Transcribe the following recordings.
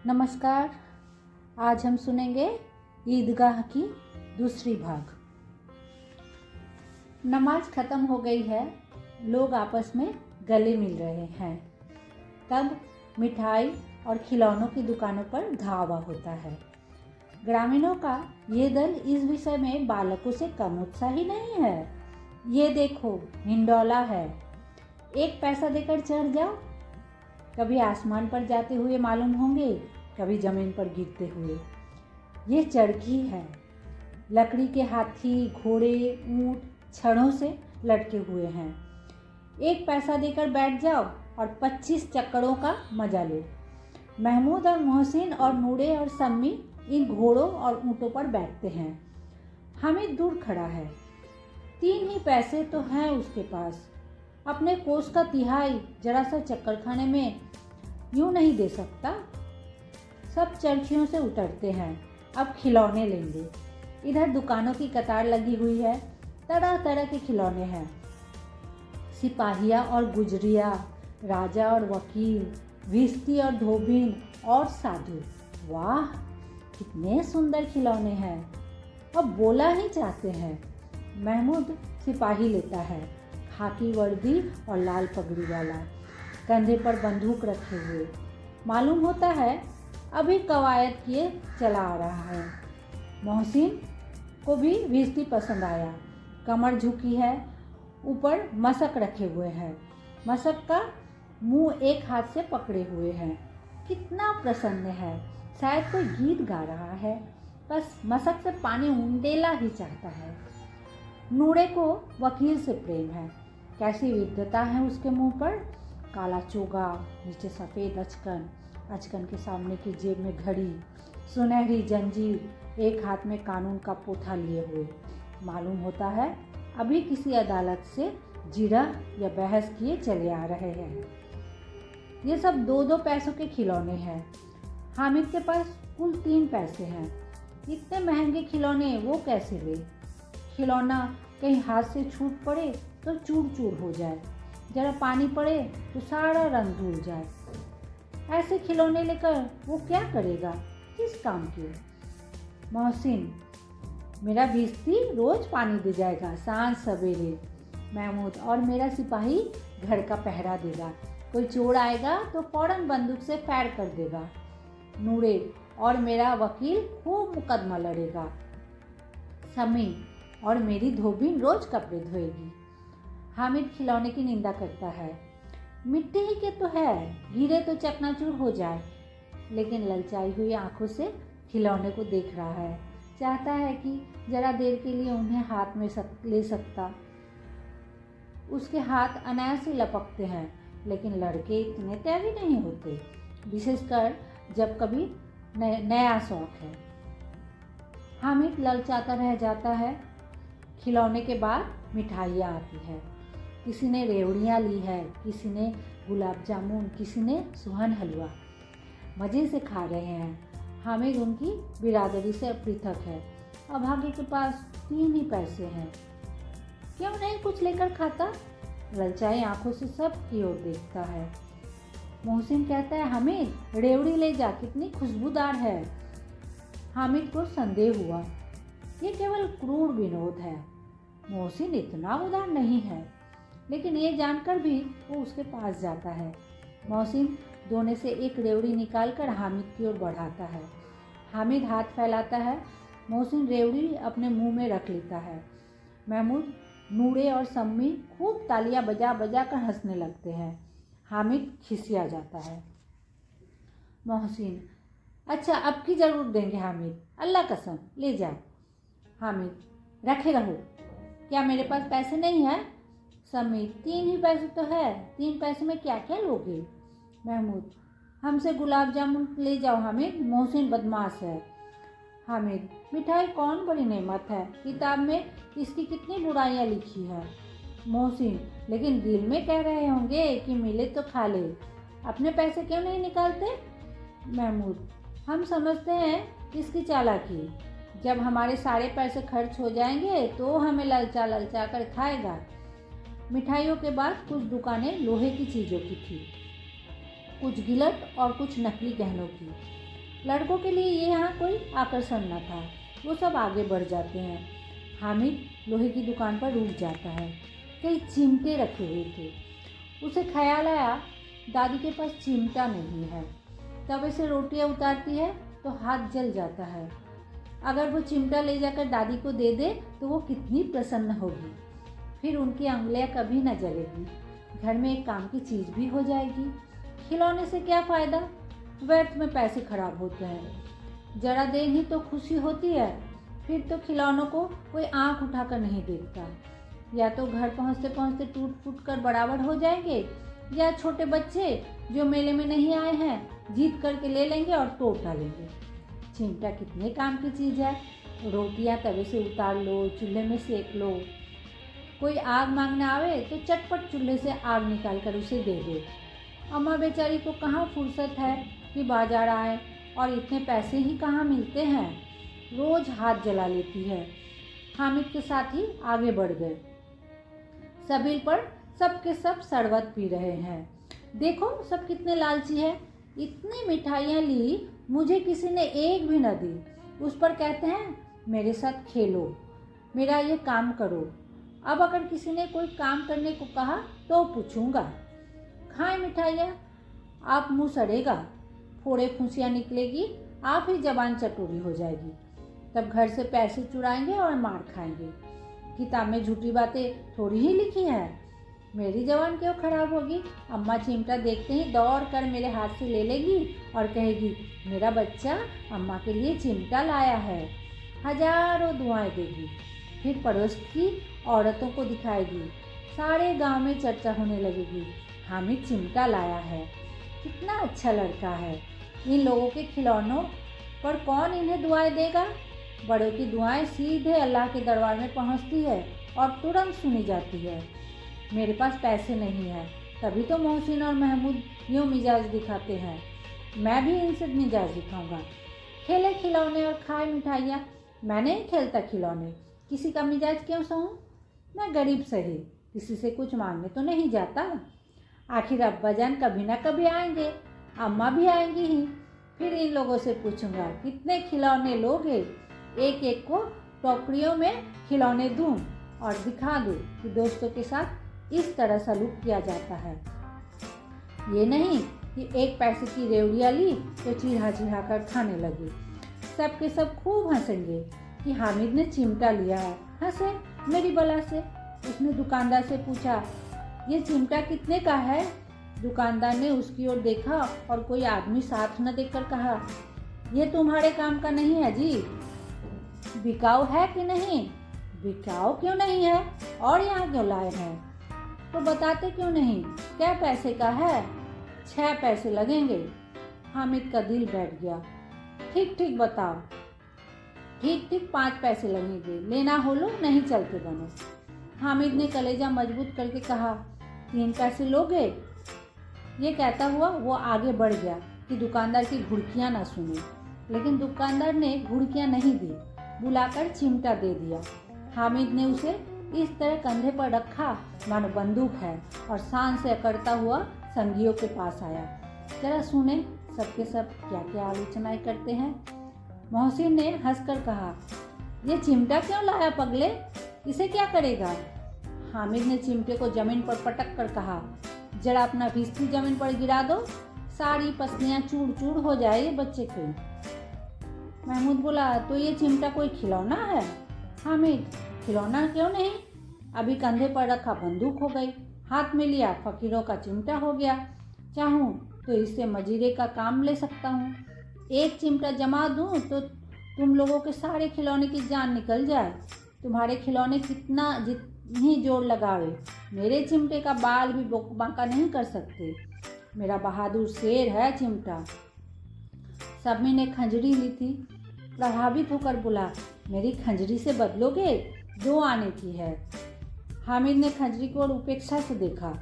नमस्कार। आज हम सुनेंगे ईदगाह की दूसरी भाग। नमाज ख़त्म हो गई है, लोग आपस में गले मिल रहे हैं। तब मिठाई और खिलौनों की दुकानों पर धावा होता है। ग्रामीणों का ये दल इस विषय में बालकों से कम उत्साही नहीं है। ये देखो, हिंडोला है, 1 पैसा देकर चढ़ जाओ। कभी आसमान पर जाते हुए मालूम होंगे, कभी जमीन पर गिरते हुए। ये चरखी है, लकड़ी के हाथी, घोड़े, ऊंट छड़ों से लटके हुए हैं। 1 पैसा देकर बैठ जाओ और 25 चक्करों का मजा लो। महमूद और मोहसिन और नूरे और सम्मी इन घोड़ों और ऊँटों पर बैठते हैं। हामिद दूर खड़ा है। 3 ही पैसे तो हैं उसके पास। अपने कोस का तिहाई जरा सा चक्कर खाने में यूं नहीं दे सकता। सब चरखियों से उतरते हैं, अब खिलौने लेंगे। इधर दुकानों की कतार लगी हुई है, तरह तरह के खिलौने हैं। सिपाहिया और गुजरिया, राजा और वकील, भिश्ती और धोबिन और साधु। वाह, कितने सुंदर खिलौने हैं, अब बोला ही चाहते हैं। महमूद सिपाही लेता है, खाकी वर्दी और लाल पगड़ी वाला, कंधे पर बंदूक रखे हुए। मालूम होता है अभी कवायद किए चला आ रहा है। मोहसिन को भी भिश्ती पसंद आया। कमर झुकी है, ऊपर मशक रखे हुए हैं। मशक का मुंह एक हाथ से पकड़े हुए हैं। कितना प्रसन्न है, शायद कोई गीत गा रहा है। बस मशक से पानी उंडेला ही चाहता है। नूरे को वकील से प्रेम है। कैसी विद्वता है उसके मुंह पर। काला चोगा, नीचे सफ़ेद अचकन, अचकन के सामने की जेब में घड़ी, सुनहरी जंजीर, एक हाथ में कानून का पोथा लिए हुए। मालूम होता है अभी किसी अदालत से जिरह या बहस किए चले आ रहे हैं। ये सब 2-2 पैसों के खिलौने हैं। हामिद के पास कुल 3 पैसे हैं। इतने महंगे खिलौने वो कैसे ले। खिलौना कहीं हाथ से छूट पड़े तो चूर चूर हो जाए, जरा पानी पड़े तो सारा रंग धुल जाए। ऐसे खिलौने लेकर वो क्या करेगा, किस काम के। मोहसिन, मेरा भिश्ती रोज पानी दे जाएगा सांझ सवेरे। महमूद, और मेरा सिपाही घर का पहरा देगा। कोई चोर आएगा तो फौरन बंदूक से फायर कर देगा। नूरे, और मेरा वकील खूब मुकदमा लड़ेगा। समी, और मेरी धोबिन रोज कपड़े धोएगी। हामिद खिलौने की निंदा करता है। मिट्टी ही के तो है, गिरे तो चकनाचूर हो जाए। लेकिन ललचाई हुई आंखों से खिलौने को देख रहा है। चाहता है कि जरा देर के लिए उन्हें हाथ में ले सकता। उसके हाथ अनायास ही लपकते हैं, लेकिन लड़के इतने त्यागी नहीं होते, विशेषकर जब कभी नया शौक है। हामिद ललचाता रह जाता है। खिलौने के बाद मिठाइयाँ आती है। किसी ने रेवड़ियाँ ली है, किसी ने गुलाब जामुन, किसी ने सुहन हलवा। मज़े से खा रहे हैं। हामिद उनकी बिरादरी से पृथक है। अभागे के पास 3 ही पैसे हैं। क्यों नहीं कुछ लेकर खाता। ललचाई आंखों से सब की ओर देखता है। मोहसिन कहता है, हामिद रेवड़ी ले जा, कितनी खुशबूदार है। हामिद को संदेह हुआ, ये केवल क्रूर विनोद है। मोहसिन इतना उदार नहीं है। लेकिन ये जानकर भी वो उसके पास जाता है। मोहसिन दोने से एक रेवड़ी निकालकर हामिद की ओर बढ़ाता है। हामिद हाथ फैलाता है। मोहसिन रेवड़ी अपने मुंह में रख लेता है। महमूद, नूरे और सम्मी खूब तालियां बजा बजा कर हंसने लगते हैं। हामिद खिसिया जाता है। मोहसिन, अच्छा अब की ज़रूर देंगे हामिद, अल्लाह कसम ले जा। हामिद, रखे रहो, क्या मेरे पास पैसे नहीं हैं। सम्मी, 3 ही पैसे तो है, 3 पैसे में क्या क्या लोगे। महमूद, हमसे गुलाब जामुन ले जाओ हामिद, मोहसिन बदमाश है। हामिद, मिठाई कौन बड़ी नेमत है, किताब में इसकी कितनी बुराइयां लिखी है। मोहसिन, लेकिन दिल में कह रहे होंगे कि मिले तो खा ले, अपने पैसे क्यों नहीं निकालते। महमूद, हम समझते हैं इसकी चालाकी, जब हमारे सारे पैसे खर्च हो जाएंगे तो हमें ललचा ललचा कर खाएगा। मिठाइयों के बाद कुछ दुकानें लोहे की चीज़ों की थी, कुछ गिलट और कुछ नकली गहनों की। लड़कों के लिए ये यहाँ कोई आकर्षण न था। वो सब आगे बढ़ जाते हैं। हामिद लोहे की दुकान पर रुक जाता है। कई चिमटे रखे हुए थे। उसे ख्याल आया दादी के पास चिमटा नहीं है। तवे से रोटियां उतारती है तो हाथ जल जाता है। अगर वो चिमटा ले जाकर दादी को दे दे तो वो कितनी प्रसन्न होगी। फिर उनकी उंगलियां कभी न जलेगी। घर में एक काम की चीज़ भी हो जाएगी। खिलौने से क्या फ़ायदा, व्यर्थ में पैसे खराब होते हैं। जरा देर ही तो खुशी होती है, फिर तो खिलौनों को कोई आंख उठाकर नहीं देखता। या तो घर पहुंचते पहुंचते टूट फूट कर बराबर हो जाएंगे, या छोटे बच्चे जो मेले में नहीं आए हैं जीत करके ले लेंगे और तोड़ डालेंगे। चिमटा कितने काम की चीज़ है। रोटियां तवे से उतार लो, चूल्हे में सेक लो। कोई आग मांगने आवे तो चटपट चूल्हे से आग निकाल कर उसे दे दो। अम्मा बेचारी को कहाँ फुर्सत है कि बाजार आए, और इतने पैसे ही कहाँ मिलते हैं। रोज हाथ जला लेती है। हामिद के साथ ही आगे बढ़ गए। सबील पर सबके सब शरबत पी रहे हैं। देखो सब कितने लालची है। इतनी मिठाइयाँ ली, मुझे किसी ने एक भी न दी। उस पर कहते हैं मेरे साथ खेलो, मेरा ये काम करो। अब अगर किसी ने कोई काम करने को कहा तो पूछूंगा। खाएं मिठाइयाँ, आप मुँह सड़ेगा, फोड़े फुंसियाँ निकलेगी, आप ही जबान चटोरी हो जाएगी। तब घर से पैसे चुराएंगे और मार खाएंगे। किताब में झूठी बातें थोड़ी ही लिखी है। मेरी जबान क्यों खराब होगी। अम्मा चिमटा देखते ही दौड़ कर मेरे हाथ से ले लेगी और कहेगी मेरा बच्चा अम्मा के लिए चिमटा लाया है। हजारों दुआएं देगी। फिर पड़ोस की औरतों को दिखाएगी। सारे गांव में चर्चा होने लगेगी, हामिद चिमटा लाया है, कितना अच्छा लड़का है। इन लोगों के खिलौनों पर कौन इन्हें दुआएं देगा। बड़ों की दुआएं सीधे अल्लाह के दरबार में पहुंचती है और तुरंत सुनी जाती है। मेरे पास पैसे नहीं है, तभी तो मोहसिन और महमूद यूँ मिजाज दिखाते हैं। मैं भी इनसे मिजाज दिखाऊंगा। खेले खिलौने और खाए मिठाइयाँ। मैं नहीं खेलता खिलौने, किसी का मिजाज क्यों सहूँ। मैं गरीब सही, किसी से कुछ मांगने तो नहीं जाता। आखिर अब्बाजान कभी ना कभी आएंगे, अम्मा भी आएंगी ही। फिर इन लोगों से पूछूंगा कितने खिलौने लोगे। एक एक को टोकरियों में खिलौने दूं और दिखा दूं कि दोस्तों के साथ इस तरह सलूक किया जाता है। ये नहीं कि एक पैसे की रेवड़ियाँ ली तो चिढ़ा चिढ़ा कर खाने लगी। सबके सब खूब हंसेंगे कि हामिद ने चिमटा लिया है। हंसे मेरी बला से। उसने दुकानदार से पूछा ये चिमटा कितने का है। दुकानदार ने उसकी ओर देखा और कोई आदमी साथ न देखकर कहा ये तुम्हारे काम का नहीं है जी। बिकाऊ है कि नहीं। बिकाऊ क्यों नहीं है, और यहाँ क्यों लाए हैं। तो बताते क्यों नहीं, क्या पैसे का है। 6 पैसे लगेंगे। हामिद का दिल बैठ गया। ठीक ठीक बताओ। ठीक ठीक 5 पैसे लगेंगे, लेना हो लो, नहीं चलते बनो। हामिद ने कलेजा मजबूत करके कहा 3 पैसे लोगे। ये कहता हुआ वो आगे बढ़ गया कि दुकानदार की घुड़कियाँ ना सुने। लेकिन दुकानदार ने घुड़कियाँ नहीं दी, बुलाकर चिमटा दे दिया। हामिद ने उसे इस तरह कंधे पर रखा मानो बंदूक है और शान से अकड़ता हुआ संगियों के पास आया। जरा सुने सबके सब क्या क्या आलोचनाएं करते हैं। मोहसिन ने हंसकर कहा ये चिमटा क्यों लाया पगले, इसे क्या करेगा। हामिद ने चिमटे को जमीन पर पटक कर कहा जरा अपना भिस्ती जमीन पर गिरा दो, सारी पसलियाँ चूर चूर हो जाए ये बच्चे की। महमूद बोला तो ये चिमटा कोई खिलौना है। हामिद खिलौना क्यों नहीं, अभी कंधे पर रखा बंदूक हो गई, हाथ में लिया फकीरों का चिमटा हो गया। चाहूँ तो इससे मजीरे का काम ले सकता हूँ। एक चिमटा जमा दूँ तो तुम लोगों के सारे खिलौने की जान निकल जाए। तुम्हारे खिलौने जितनी जोर लगावे, मेरे चिमटे का बाल भी बांका नहीं कर सकते। मेरा बहादुर शेर है चिमटा। सबी ने खंजरी ली थी। प्रभावित होकर बोला मेरी खंजरी से बदलोगे, 2 आने की है। हामिद ने खंजरी को और उपेक्षा से देखा।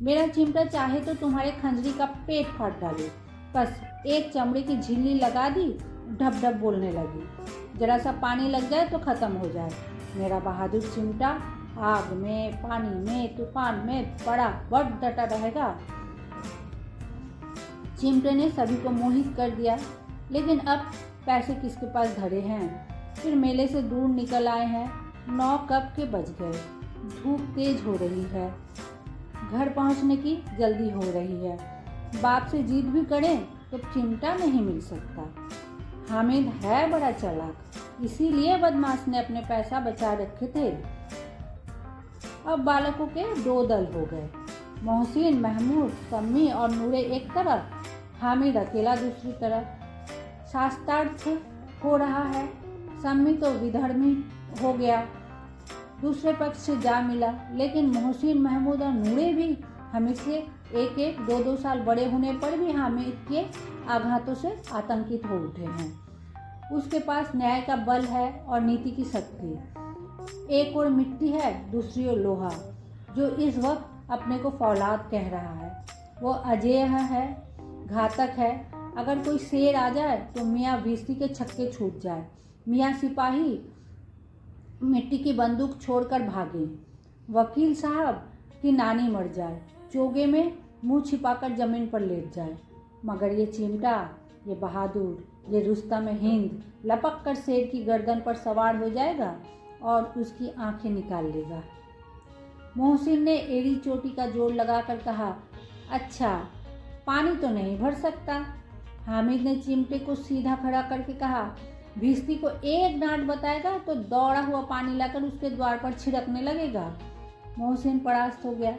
मेरा चिमटा चाहे तो तुम्हारे खंजरी का पेट फाड़ डाले। बस एक चमड़ी की झिल्ली लगा दी, ढप ढप बोलने लगी। जरा सा पानी लग जाए तो खत्म हो जाए। मेरा बहादुर चिमटा आग में, पानी में, तूफान में बड़ा बड़ डटा रहेगा। चिमटे ने सभी को मोहित कर दिया। लेकिन अब पैसे किसके पास धरे हैं। फिर मेले से दूर निकल आए हैं। 9 कब के बज गए। धूप तेज हो रही है। घर पहुंचने की जल्दी हो रही है। बाप से जिद भी करें तो चिमटा नहीं मिल सकता। हामिद है बड़ा चालाक, इसीलिए बदमाश ने अपने पैसा बचा रखे थे। अब बालकों के 2 दल हो गए। मोहसिन, महमूद, सम्मी और नूरे एक तरफ, हामिद अकेला दूसरी तरफ। शास्त्रार्थ हो रहा है। सम्मी तो विधर्मी हो गया, दूसरे पक्ष से जा मिला। लेकिन मोहसिन, महमूद और नूरे भी हामिद से 1-1, 2-2 साल बड़े होने पर भी हामिद के आघातों से आतंकित हो उठे हैं। उसके पास न्याय का बल है और नीति की शक्ति। एक ओर मिट्टी है, दूसरी ओर लोहा, जो इस वक्त अपने को फौलाद कह रहा है। वो अजेय है, घातक है। अगर कोई शेर आ जाए तो मियाँ भिश्ती के छक्के छूट जाए, मियाँ सिपाही मिट्टी की बंदूक छोड़कर भागे, वकील साहब की नानी मर जाए, चोगे में मुंह छिपाकर जमीन पर लेट जाए, मगर ये चिमटा, ये बहादुर, ये रुस्तम हिंद लपक कर शेर की गर्दन पर सवार हो जाएगा और उसकी आंखें निकाल लेगा। मोहसिन ने एड़ी चोटी का जोड़ लगाकर कहा, अच्छा, पानी तो नहीं भर सकता। हामिद ने चिमटे को सीधा खड़ा करके कहा, भिश्ती को एक डांट बताएगा तो दौड़ा हुआ पानी लाकर उसके द्वार पर छिड़कने लगेगा। मोहसिन परास्त हो गया।